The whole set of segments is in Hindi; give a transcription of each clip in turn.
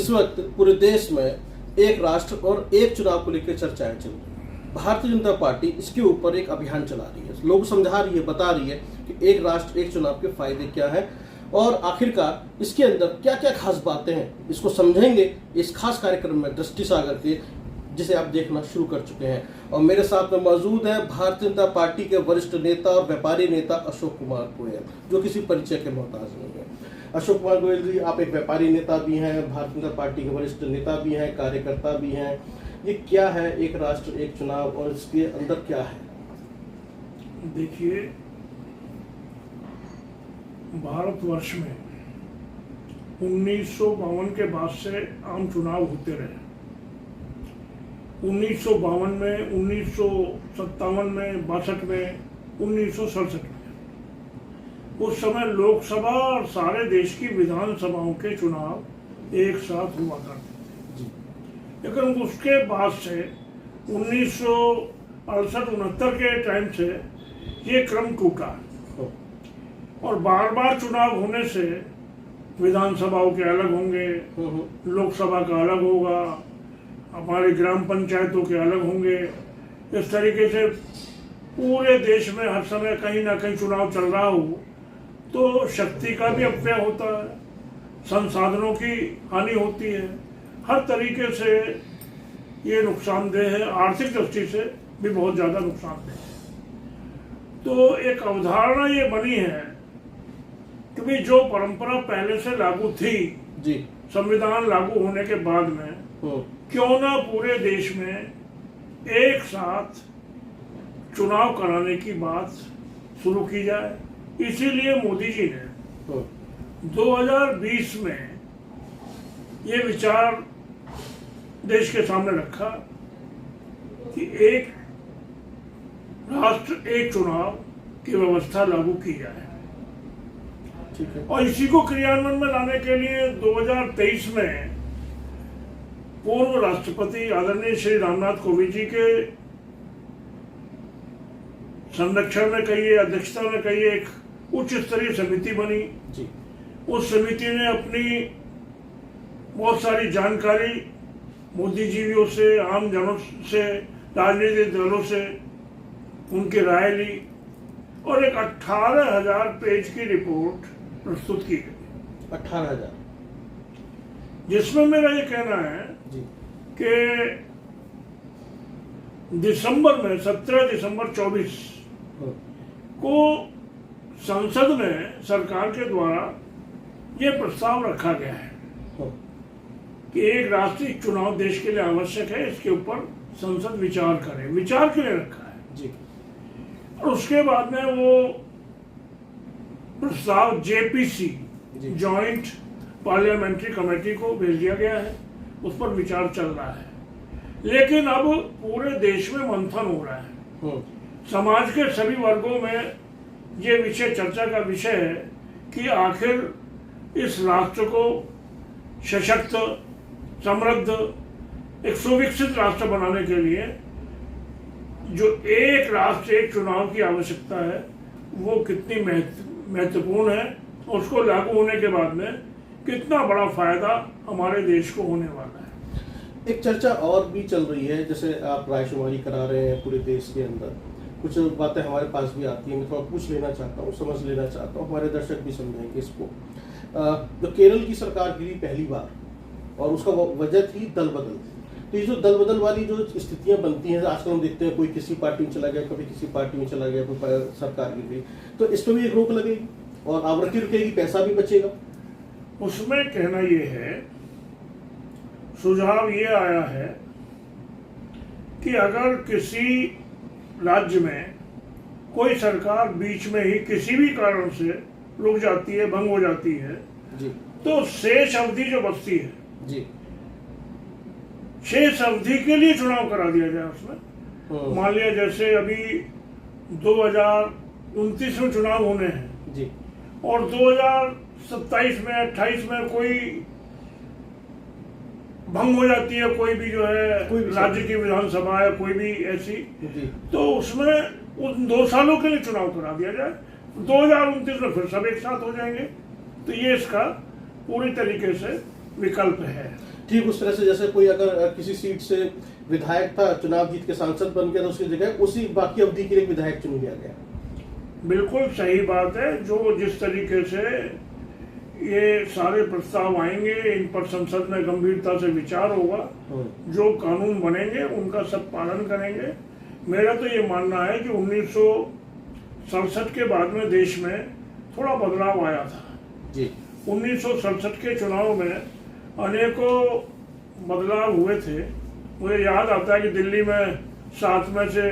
इस वक्त पूरे देश में एक राष्ट्र और एक चुनाव को लेकर चर्चाएं चल रही है। भारतीय जनता पार्टी इसके ऊपर एक अभियान चला रही है, लोग समझा रही है, बता रही है कि एक राष्ट्र एक चुनाव के फायदे क्या है और आखिरकार इसके अंदर क्या क्या खास बातें हैं। इसको समझेंगे इस खास कार्यक्रम में दृष्टि सागर के, जिसे आप देखना शुरू कर चुके हैं। और मेरे साथ में मौजूद है भारतीय जनता पार्टी के वरिष्ठ नेता और व्यापारी नेता अशोक कुमार गोयल, जो किसी परिचय के मोहताज नहीं है। अशोक कुमार गोयल जी, आप एक व्यापारी नेता भी हैं, भारतीय जनता पार्टी के वरिष्ठ नेता भी हैं, कार्यकर्ता भी हैं। ये क्या है एक राष्ट्र एक चुनाव और इसके अंदर क्या है? देखिए, भारतवर्ष में 1952 के बाद से आम चुनाव होते रहे। 1952 में, 1957 में, 62 में, 1967 में, उस समय लोकसभा और सारे देश की विधानसभाओं के चुनाव एक साथ हुआ करते थे। लेकिन उसके बाद से 1968-69 के टाइम से ये क्रम टूटा और बार बार चुनाव होने से विधानसभाओं के अलग होंगे, लोकसभा का अलग होगा, हमारी ग्राम पंचायतों के अलग होंगे। इस तरीके से पूरे देश में हर समय कहीं ना कहीं चुनाव चल रहा हो तो शक्ति का भी अपव्यय होता है, संसाधनों की हानि होती है, हर तरीके से ये नुकसानदेह है, आर्थिक दृष्टि से भी बहुत ज़्यादा नुकसानदेह है। तो एक अवधारणा ये बनी है कि जो परंपरा पहले से लागू थी जी, संविधान लागू होने के बाद में, क्यों ना पूरे देश में एक साथ चुनाव कराने की बात शुरू की जाए। इसीलिए मोदी जी ने 2020 में ये विचार देश के सामने रखा कि एक राष्ट्र एक चुनाव की व्यवस्था लागू की जाए। ठीक है। और इसी को क्रियान्वयन में लाने के लिए 2023 में पूर्व राष्ट्रपति आदरणीय श्री रामनाथ कोविंद जी के संरक्षण में कहिए, अध्यक्षता में कहिए, एक उच्च स्तरीय समिति बनी जी। उस समिति ने अपनी बहुत सारी जानकारी बुद्धिजीवियों से, आम जनों से, राजनीतिक दलों से उनकी राय ली और एक 18,000 पेज की रिपोर्ट प्रस्तुत की गई। 18,000, जिसमें मेरा ये कहना है कि दिसंबर में 17 दिसंबर 24 को संसद में सरकार के द्वारा ये प्रस्ताव रखा गया है कि एक राष्ट्रीय चुनाव देश के लिए आवश्यक है, इसके ऊपर संसद विचार करे। विचार के लिए रखा है जी। और उसके बाद में वो प्रस्ताव जेपीसी, जॉइंट पार्लियामेंट्री कमेटी को भेज दिया गया है, उस पर विचार चल रहा है। लेकिन अब पूरे देश में मंथन हो रहा है, समाज के सभी वर्गों में ये विषय चर्चा का विषय है कि आखिर इस राष्ट्र को सशक्त, समृद्ध, एक सुविकसित राष्ट्र बनाने के लिए जो एक राष्ट्र एक चुनाव की आवश्यकता है वो कितनी महत्वपूर्ण है, उसको लागू होने के बाद में कितना बड़ा फायदा हमारे देश को होने वाला है। एक चर्चा और भी चल रही है, जैसे आप रायशुमारी करा रहे हैं पूरे देश के अंदर, कुछ बातें हमारे पास भी आती हैं, मैं थोड़ा पूछ लेना चाहता हूँ, समझ लेना चाहता हूँ, हमारे दर्शक भी समझेंगे इसको। जो केरल की सरकार गिरी पहली बार और उसका वजह थी दल बदल। तो ये जो दल बदल वाली जो स्थितियां बनती हैं, आजकल हम देखते हैं कोई किसी पार्टी में चला गया, कभी किसी पार्टी में चला गया, कोई सरकार गिर गई, तो इस पर भी एक रोक लगेगी और आवृत्ति रुकेगी, पैसा भी बचेगा। उसमें कहना ये है, सुझाव ये आया है कि अगर किसी राज्य में कोई सरकार बीच में ही किसी भी कारण से रुक जाती है, भंग हो जाती है जी, तो शेष अवधि जो बचती है जी, शेष अवधि के लिए चुनाव करा दिया जाए उसमें। मान लिया जैसे अभी 2029 में चुनाव होने हैं जी, और 2027 में 28 में कोई भंग हो जाती है, कोई भी जो है राज्य की विधानसभा है, कोई भी ऐसी, तो उसमें उन 2 सालों के लिए चुनाव करा दिया जाए। 2029 में फिर सब एक साथ हो जाएंगे। तो ये इसका पूरी तरीके से विकल्प है। ठीक उस तरह से जैसे कोई अगर किसी सीट से विधायक था, चुनाव जीत के सांसद बन गया तो उसकी जगह उसी बाकी अवधि के लिए विधायक चुन लिया गया। बिल्कुल सही बात है। जो जिस तरीके से ये सारे प्रस्ताव आएंगे, इन पर संसद में गंभीरता से विचार होगा, जो कानून बनेंगे उनका सब पालन करेंगे। मेरा तो ये मानना है कि 1967 के बाद में देश में थोड़ा बदलाव आया था जी। 1967 के चुनाव में अनेकों बदलाव हुए थे। मुझे याद आता है कि दिल्ली में 7 में से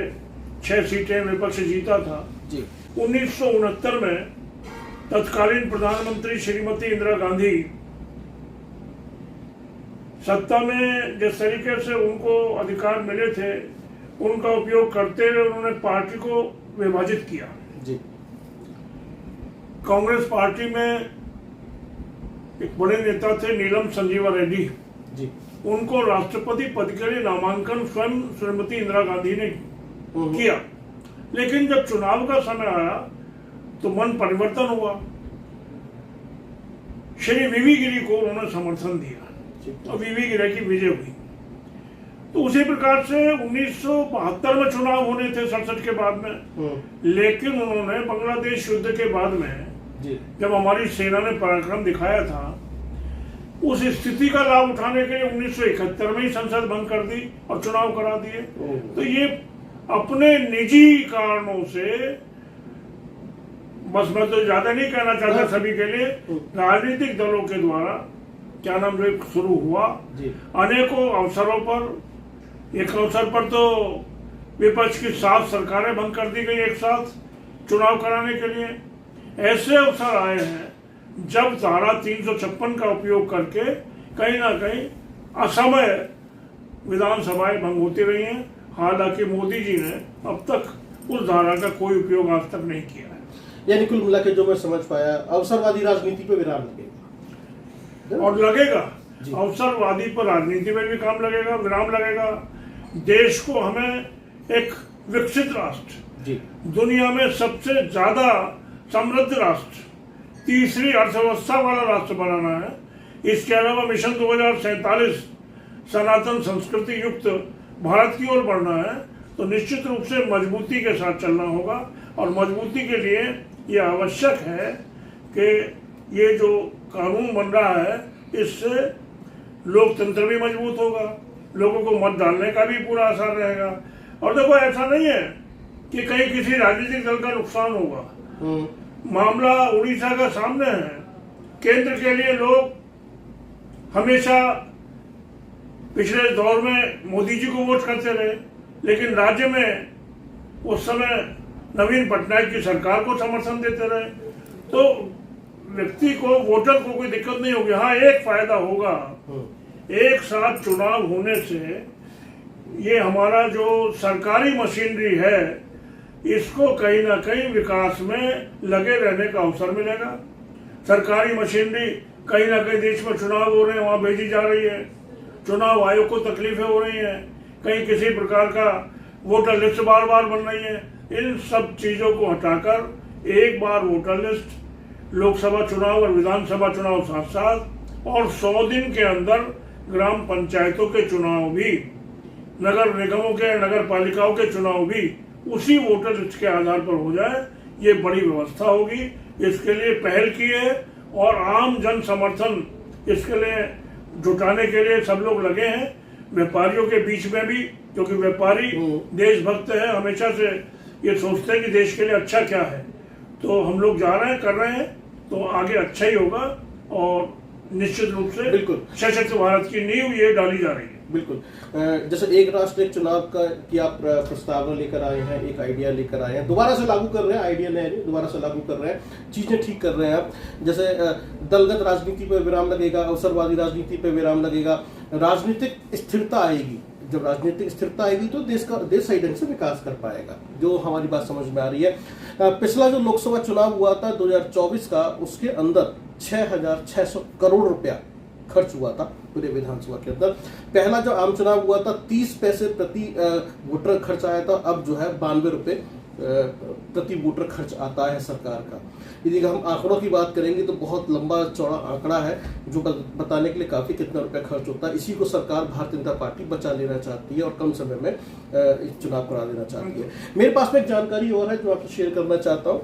6 सीटें विपक्ष जीता था जी। 1969 में तत्कालीन प्रधानमंत्री श्रीमती इंदिरा गांधी सत्ता में जिस तरीके से उनको अधिकार मिले थे उनका उपयोग करते हुए उन्होंने पार्टी को विभाजित किया जी। कांग्रेस पार्टी में एक बड़े नेता थे नीलम संजीवा रेड्डी जी। उनको राष्ट्रपति पद के लिए नामांकन स्वयं श्रीमती इंदिरा गांधी ने किया। लेकिन जब चुनाव का समय आया तो मन परिवर्तन हुआ, श्री वीवी गिरी को उन्होंने समर्थन दिया और वीवी गिरी की विजय हुई। तो उसी प्रकार से 1972 में चुनाव होने थे 67 के बाद में, लेकिन उन्होंने बांग्लादेश युद्ध के बाद में जब हमारी सेना ने पराक्रम दिखाया था उस स्थिति का लाभ उठाने के लिए 1971 में ही संसद भंग कर दी और चुनाव करा दिए। तो ये अपने निजी कारणों से, बस मैं तो ज्यादा नहीं कहना चाहता सभी के लिए, राजनीतिक दलों के द्वारा क्या नाम जो शुरू हुआ अनेकों अवसरों पर। एक अवसर पर तो विपक्ष की 7 सरकारें भंग कर दी गई एक साथ चुनाव कराने के लिए। ऐसे अवसर आए हैं जब धारा 356 का उपयोग करके कहीं ना कहीं असमय विधानसभाएं भंग होती रही हैं। हालांकि मोदी जी ने अब तक उस धारा का कोई उपयोग आज तक नहीं किया है। यानी कुल मिला के जो मैं समझ पाया, अवसरवादी राजनीति पे विराम लगेगा और लगेगा। अवसरवादी पर राजनीति में भी काम लगेगा, विराम लगेगा। देश को हमें एक विकसित राष्ट्र, दुनिया में सबसे ज्यादा समृद्ध राष्ट्र, तीसरी अर्थव्यवस्था वाला राष्ट्र बनाना है। इसके अलावा मिशन 2047 सनातन संस्कृति युक्त भारत की ओर बढ़ना है। तो निश्चित रूप से मजबूती के साथ चलना होगा और मजबूती के लिए ये आवश्यक है कि ये जो कानून बन रहा है इससे लोकतंत्र भी मजबूत होगा, लोगों को मत डालने का भी पूरा असर रहेगा। और देखो ऐसा नहीं है कि कहीं किसी राजनीतिक दल का नुकसान होगा। मामला उड़ीसा का सामने है। केंद्र के लिए लोग हमेशा पिछले दौर में मोदी जी को वोट करते रहे, लेकिन राज्य में उस समय नवीन पटनायक की सरकार को समर्थन देते रहे। तो व्यक्ति को, वोटर को कोई दिक्कत नहीं होगी। हाँ, एक फायदा होगा, एक साथ चुनाव होने से ये हमारा जो सरकारी मशीनरी है इसको कहीं ना कहीं विकास में लगे रहने का अवसर मिलेगा। सरकारी मशीनरी कहीं ना कहीं देश में चुनाव हो रहे हैं वहां भेजी जा रही है, चुनाव आयोग को तकलीफें हो रही हैं, कहीं किसी प्रकार का वोटर लिस्ट बार बार बन रही है। इन सब चीजों को हटाकर एक बार वोटर लिस्ट, लोकसभा चुनाव और विधानसभा चुनाव साथ साथ, और 100 दिन के अंदर ग्राम पंचायतों के चुनाव भी, नगर निगमों के, नगर पालिकाओं के चुनाव भी उसी वोटर लिस्ट के आधार पर हो जाए, ये बड़ी व्यवस्था होगी। इसके लिए पहल की है और आम जन समर्थन इसके लिए जुटाने के लिए सब लोग लगे हैं। व्यापारियों के बीच में भी, क्योंकि व्यापारी देशभक्त है, हमेशा से ये सोचते हैं कि देश के लिए अच्छा क्या है। तो हम लोग जा रहे हैं, कर रहे हैं, तो आगे अच्छा ही होगा। और निश्चित रूप से बिल्कुल सशक्त भारत की नींव ये डाली जा रही है। बिल्कुल। जैसे एक राष्ट्र एक चुनाव का की आप प्रस्तावना लेकर आए हैं, एक आइडिया लेकर आए हैं, दोबारा से लागू कर रहे हैं, आइडिया नहीं, दोबारा से लागू कर रहे हैं, चीजें ठीक कर रहे हैं आप। जैसे दलगत राजनीति पर विराम लगेगा, अवसरवादी राजनीति पर विराम लगेगा, राजनीतिक स्थिरता आएगी। जब राजनीतिक स्थिरता आएगी तो देश सही ढंग से विकास कर पाएगा, जो हमारी बात समझ में आ रही है। पिछला जो लोकसभा चुनाव हुआ था 2024 का, उसके अंदर 6,600 करोड़ रुपया खर्च हुआ था पूरे विधानसभा के अंदर। पहला जो आम चुनाव हुआ था 30 पैसे प्रति वोटर खर्च आया था, अब जो है 92 रुपए प्रति वोटर खर्च आता है सरकार का। यदि हम आंकड़ों की बात करेंगे तो बहुत लंबा चौड़ा आंकड़ा है जो बताने के लिए काफ़ी कितना रुपया खर्च होता है। इसी को सरकार भारतीय जनता पार्टी बचा लेना चाहती है और कम समय में चुनाव करा देना चाहती है। मेरे पास में एक जानकारी और है जो आपसे शेयर करना चाहता हूँ।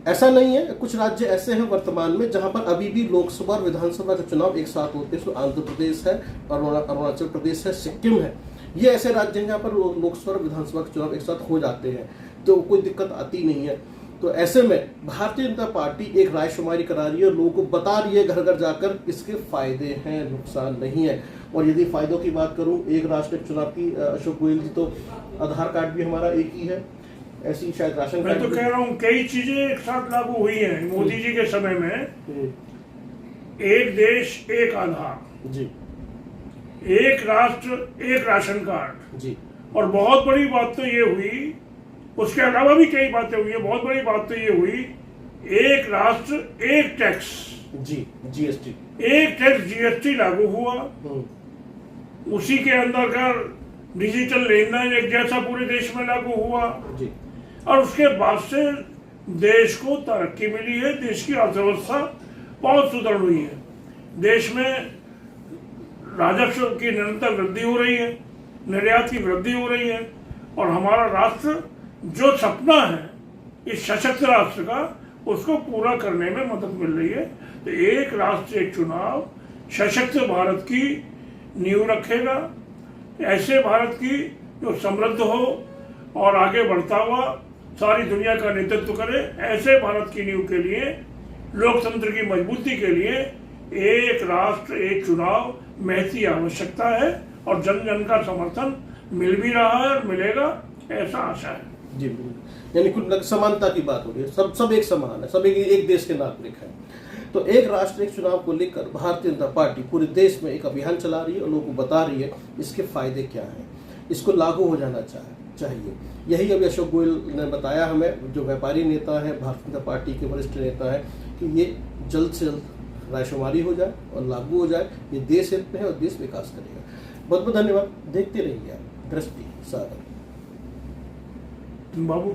ऐसा नहीं है, कुछ राज्य ऐसे हैं वर्तमान में जहां पर अभी भी लोकसभा और विधानसभा के चुनाव एक साथ होते हैं। इसमें आंध्र प्रदेश है, अरुणाचल प्रदेश है, सिक्किम है। ये ऐसे राज्य हैं जहाँ पर लोकसभा और विधानसभा के चुनाव एक साथ हो जाते हैं, तो कोई दिक्कत आती नहीं है। तो ऐसे में भारतीय जनता पार्टी एक रायशुमारी करा रही है, लोगों को बता रही है घर घर जाकर इसके फायदे हैं, नुकसान नहीं है। और यदि फायदों की बात करूं, एक राष्ट्र एक चुनाव की, अशोक गोयल जी, तो आधार कार्ड भी हमारा एक ही है, ऐसी शायद राशन कार्ड। मैं तो कह रहा हूँ कई चीजें एक साथ लागू हुई हैं मोदी जी के समय में। एक देश एक आधार जी, एक राष्ट्र एक राशन कार्ड जी। और बहुत बड़ी बात तो ये हुई, उसके अलावा भी कई बातें हुई है, बहुत बड़ी बात तो ये हुई, एक राष्ट्र एक टैक्स जी, जीएसटी, एक टैक्स जीएसटी लागू हुआ। उसी के अंदर का डिजिटल लेन देन एक जैसा पूरे देश में लागू हुआ जी। और उसके बाद से देश को तरक्की मिली है, देश की अर्थव्यवस्था बहुत सुदृढ़ हुई है, देश में राजस्व की निरंतर वृद्धि हो रही है, निर्यात की वृद्धि हो रही है। और हमारा राष्ट्र जो सपना है इस सशक्त राष्ट्र का, उसको पूरा करने में मदद मिल रही है। तो एक राष्ट्र एक चुनाव सशक्त भारत की नींव रखेगा, ऐसे भारत की जो समृद्ध हो और आगे बढ़ता हुआ सारी दुनिया का नेतृत्व करे। ऐसे भारत की नींव के लिए, लोकतंत्र की मजबूती के लिए एक राष्ट्र एक चुनाव महती आवश्यकता है। और जन जन का समर्थन मिल भी रहा है और मिलेगा, ऐसा आशा है जी। यानी कुल समानता की बात हो रही है, सब एक समान है, सब एक देश के नागरिक हैं। तो एक राष्ट्र एक चुनाव को लेकर भारतीय जनता पार्टी पूरे देश में एक अभियान चला रही है और लोगों को बता रही है इसके फायदे क्या हैं, इसको लागू हो जाना चाहिए। यही अभी अशोक गोयल ने बताया हमें, जो व्यापारी नेता है, भारतीय जनता पार्टी के वरिष्ठ नेता है, कि ये जल्द से जल्द रायशुमारी हो जाए और लागू हो जाए। ये देश हित में है और देश विकास करेगा। बहुत बहुत धन्यवाद। देखते रहिए आप दृष्टि सागर। बाबू।